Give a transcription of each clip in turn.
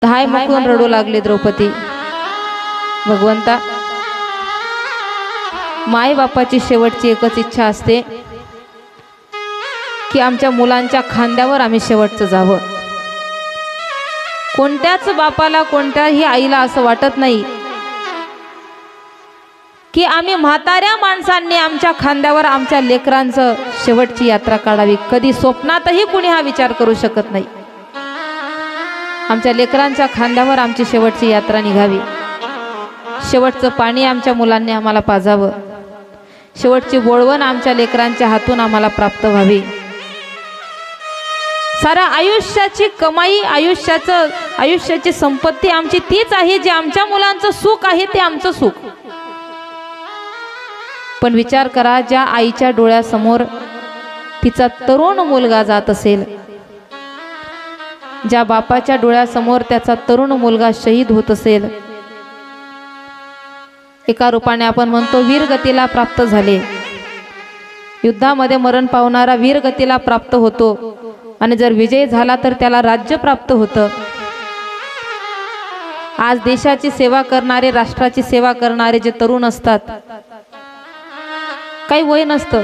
धाय मुकून रडू लागले द्रौपदी। भगवंता, माय बापाची शेवटची एकच इच्छा असते की आमच्या मुलांच्या खांद्यावर आम्ही शेवटचं जावं। कोणत्याच बापाला, कोणत्याही आईला असं वाटत नाही की आम्ही म्हाताऱ्या माणसांनी आमच्या खांद्यावर आमच्या लेकरांचं शेवटची यात्रा काढावी। कधी स्वप्नातही कुणी हा विचार करू शकत नाही। आमच्या लेकरांच्या खांद्यावर आमची शेवटची यात्रा निघावी। शेवटचं पाणी आमच्या मुलांनी आम्हाला पाजावं। शेवटची बोळवण आमच्या लेकरांच्या हातून आम्हाला प्राप्त व्हावी। सारा आयुष्याची कमाई, आयुष्याची संपत्ती आमची तीच आहे, जे आमच्या मुलांचं सुख आहे ते आमचं सुख। पण विचार करा, ज्या आईच्या डोळ्यासमोर तिचा तरुण मुलगा जात असेल, ज्या बापाच्या डोळ्यासमोर त्याचा तरुण मुलगा शहीद होत असेल, एका रूपाने आपण म्हणतो वीरगतीला प्राप्त झाले। युद्धामध्ये मरण पावणारा वीरगतीला प्राप्त होतो आणि जर विजय झाला तर त्याला राज्य प्राप्त होतं। आज देशाची सेवा करणारे, राष्ट्राची सेवा करणारे जे तरुण असतात, काही वय नसतं,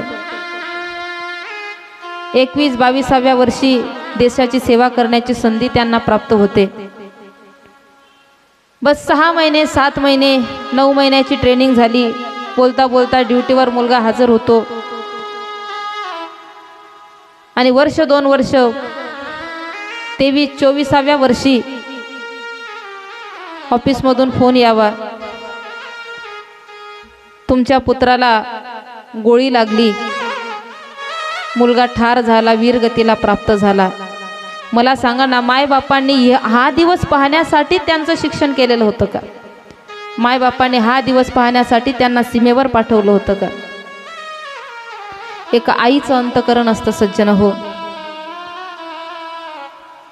21-22व्या वर्षी देशाची सेवा करण्याची संधी त्यांना प्राप्त होते। बस 6 महिने, 7 महिने, 9 महिन्याची ट्रेनिंग झाली, बोलता बोलता ड्युटीवर मुलगा हजर होतो आणि वर्ष 2 वर्ष, 23-24व्या वर्षी ऑफिसमधून फोन यावा, तुमच्या पुत्राला गोळी लागली, मुलगा ठार झाला, वीरगतीला प्राप्त झाला। मला सांगा ना, मायबापांनी हा दिवस पाहण्यासाठी त्यांचं शिक्षण केलेलं होतं का? मायबापांनी हा दिवस पाहण्यासाठी त्यांना सीमेवर पाठवलं होतं का? एक आईचं अंतकरण असतं सज्जन हो।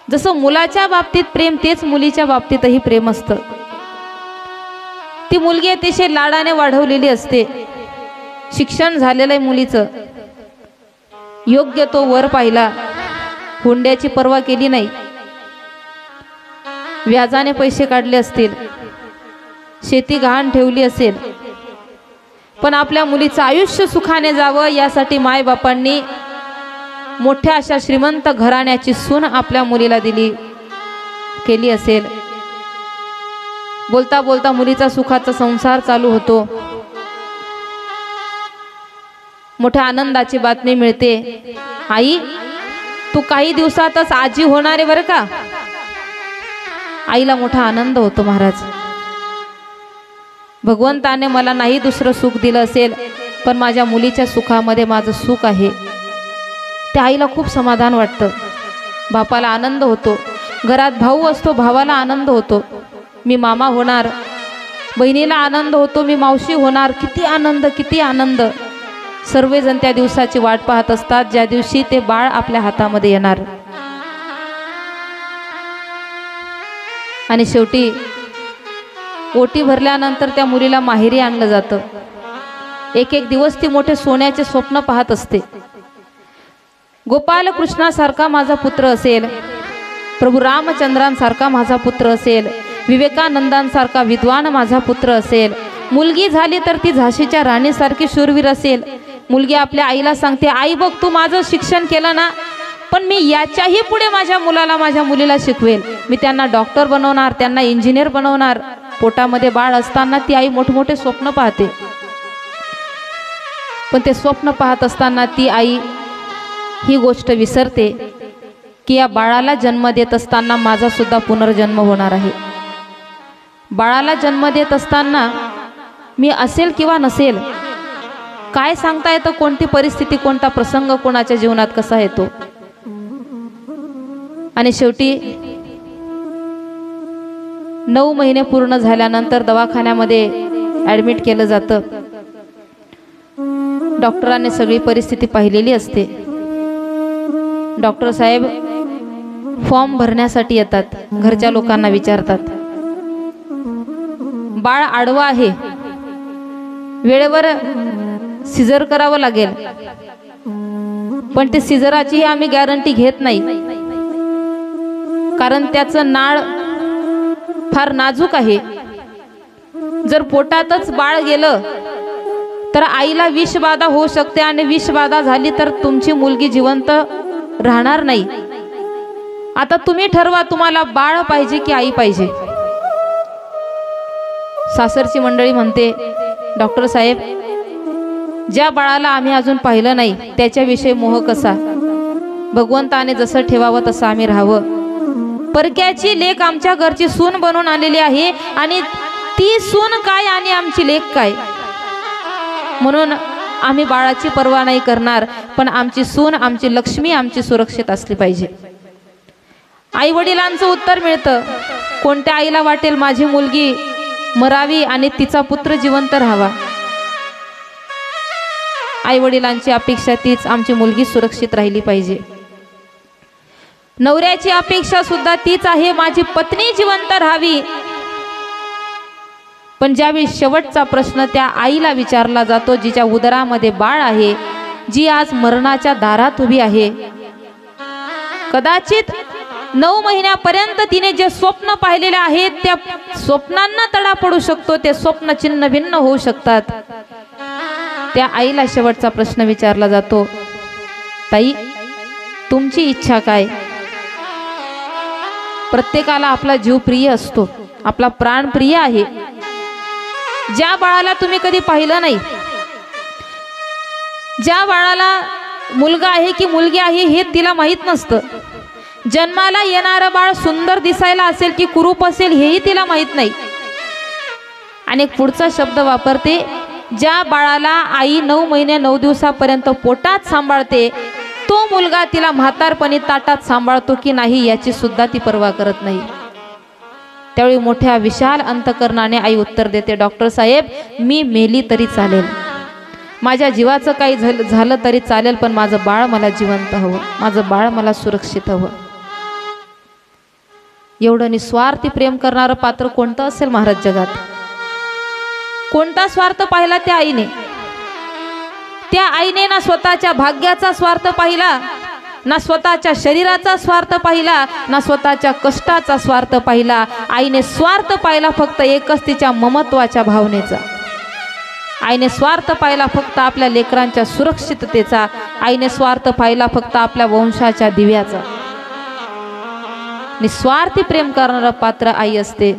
जसं मुलाच्या बाबतीत प्रेम, तेच मुलीच्या बाबतीतही प्रेम असतं। ती मुलगी अतिशय लाडाने वाढवलेली असते। शिक्षण झालेलं आहे मुलीचं, योग्य तो वर पाहिला, हुंड्याची पर्वा केली नाही, व्याजाने पैसे काढले असतील, शेती गहाण ठेवली असेल, पण आपल्या मुलीचं आयुष्य सुखाने जावं यासाठी मायबापांनी मोठ्या अशा श्रीमंत घराण्याची सून आपल्या मुलीला केली असेल। बोलता बोलता मुलीचा सुखाचा संसार चालू होतो। मोठ्या आनंदाची बातमी मिळते, आई तू काही दिवसातच आजी होणार आहे बरं का। आईला मोठा आनंद होतो, महाराज भगवंताने मला नाही दुसरं सुख दिलं असेल, पण माझ्या मुलीच्या सुखामध्ये माझं सुख आहे। त्या आईला खूप समाधान वाटतं, बापाला आनंद होतो। घरात भाऊ असतो, भावाला आनंद होतो, मी मामा होणार, बहिणीला आनंद होतो, मी मावशी होणार। किती आनंद, किती आनंद। सर्वजण त्या दिवसाची वाट पाहत असतात, ज्या दिवशी ते बाळ आपल्या हातामध्ये येणार। आणि शेवटी ओटी भरल्यानंतर त्या मुलीला माहेरी आणलं जातं। एक एक दिवस ती मोठे सोन्याचे स्वप्न पाहत असते। गोपाल कृष्णासारखा माझा पुत्र असेल, प्रभू रामचंद्रांसारखा माझा पुत्र असेल, विवेकानंदांसारखा विद्वान माझा पुत्र असेल। मुलगी झाली तर ती झाशीच्या राणीसारखी शूरवीर असेल। मुलगी आपल्या आईला सांगते, आई बघ तू माझं शिक्षण केलं ना, पण मी याच्याही पुढे माझ्या मुलाला, माझ्या मुलीला शिकवेल। मी त्यांना डॉक्टर बनवणार, त्यांना इंजिनियर बनवणार। पोटामध्ये बाळ असताना ती आई मोठमोठे स्वप्न पाहते, पण ते स्वप्न पाहत असताना ती आई ही गोष्ट विसरते की या बाळाला जन्म देत असताना माझा सुद्धा पुनर्जन्म होणार आहे। बाळाला जन्म देत असताना मी असेल किंवा नसेल, काय सांगता येतं, कोणती परिस्थिती, कोणता प्रसंग कोणाच्या जीवनात कसा येतो। आणि शेवटी 9 महिने पूर्ण झाल्यानंतर दवाखान्यामध्ये ॲडमिट केलं जातं। डॉक्टरांनी सगळी परिस्थिती पाहिलेली असते। डॉक्टर साहेब फॉर्म भरण्यासाठी येतात, घरच्या लोकांना विचारतात, बाळ आडवा आहे, वेळेवर सिझर करावं लागेल, पण ते सिझराची आम्ही गॅरंटी घेत नाही, कारण त्याचं नाळ फार नाजूक आहे. जर पोटातच बाळ गेलं तर आईला विषबाधा होऊ शकते आणि विषबाधा झाली तर तुमची मुलगी जिवंत राहणार नाही. आता तुम्ही ठरवा, तुम्हाला बाळ पाहिजे की आई पाहिजे. सासरची मंडळी म्हणते, डॉक्टर साहेब, ज्या बाळाला आम्ही अजून पाहिलं नाही त्याच्याविषयी मोह कसा? भगवंताने जसं ठेवावं तसं आम्ही राहावं. परक्याची लेक आमच्या घरची सून बनून आलेली आहे आणि ती सून काय आणि आमची लेक काय, म्हणून आम्ही बाळाची पर्वा नाही करणार, पण आमची सून, आमची लक्ष्मी, आमची सुरक्षित असली पाहिजे. आई वडिलांचं उत्तर मिळतं. कोणत्या आईला वाटेल माझी मुलगी मरावी आणि तिचा पुत्र जिवंत राहावा? आई वडिलांची अपेक्षा तीच, आमची मुलगी सुरक्षित राहिली पाहिजे. नवऱ्याची अपेक्षा सुद्धा तीच आहे, माझी पत्नी जिवंत राहावी. पण ज्यावेळी शेवटचा प्रश्न त्या आईला विचारला जातो जिच्या उदरामध्ये बाळ आहे, जी आज मरणाच्या दारात उभी आहे, कदाचित 9 महिन्यापर्यंत तिने जे स्वप्न पाहिलेले आहेत त्या स्वप्नांना तडा पडू शकतो, ते स्वप्न चिन्ह भिन्न होऊ शकतात. त्या आईला शेवटचा प्रश्न विचारला जातो, ताई तुमची इच्छा काय? प्रत्येकाला आपला जीव प्रिय असतो, आपला प्राण प्रिय आहे. ज्या बाळाला तुम्ही कधी पाहिलं नाही, ज्या बाळाला मुलगा आहे की मुलगी आहे हे तिला माहीत नसतं, जन्माला येणारं बाळ सुंदर दिसायला असेल की कुरूप असेल हेही तिला माहीत नाही. आणि पुढचा शब्द वापरते, ज्या बाळाला आई 9 महिने 9 दिवसापर्यंत पोटात सांभाळते, तो मुलगा तिला म्हातारपणी ताटात सांभाळतो की नाही याची सुद्धा ती पर्वा करत नाही. त्यावेळी मोठ्या विशाल अंतकरणाने आई उत्तर देते, डॉक्टर साहेब मी मेली तरी चालेल, माझ्या जीवाचं काही झालं तरी चालेल, पण माझं बाळ मला जिवंत हवं, माझं बाळ मला सुरक्षित हवं. एवढं निस्वार्थी प्रेम करणारं पात्र कोणतं असेल महाराज जगात? कोणता स्वार्थ पाहिला त्या आईने? त्या आईने ना स्वतःच्या भाग्याचा स्वार्थ पाहिला, ना स्वतःच्या शरीराचा स्वार्थ पाहिला, ना स्वतःच्या कष्टाचा स्वार्थ पाहिला. आईने स्वार्थ पाहिला फक्त एकच, तिच्या ममत्वाच्या भावनेचा. आईने स्वार्थ पाहिला फक्त आपल्या लेकरांच्या सुरक्षिततेचा. आईने स्वार्थ पाहिला फक्त आपल्या वंशाच्या दिव्याचा. निस्वार्थी प्रेम करणारं पात्र आई असते.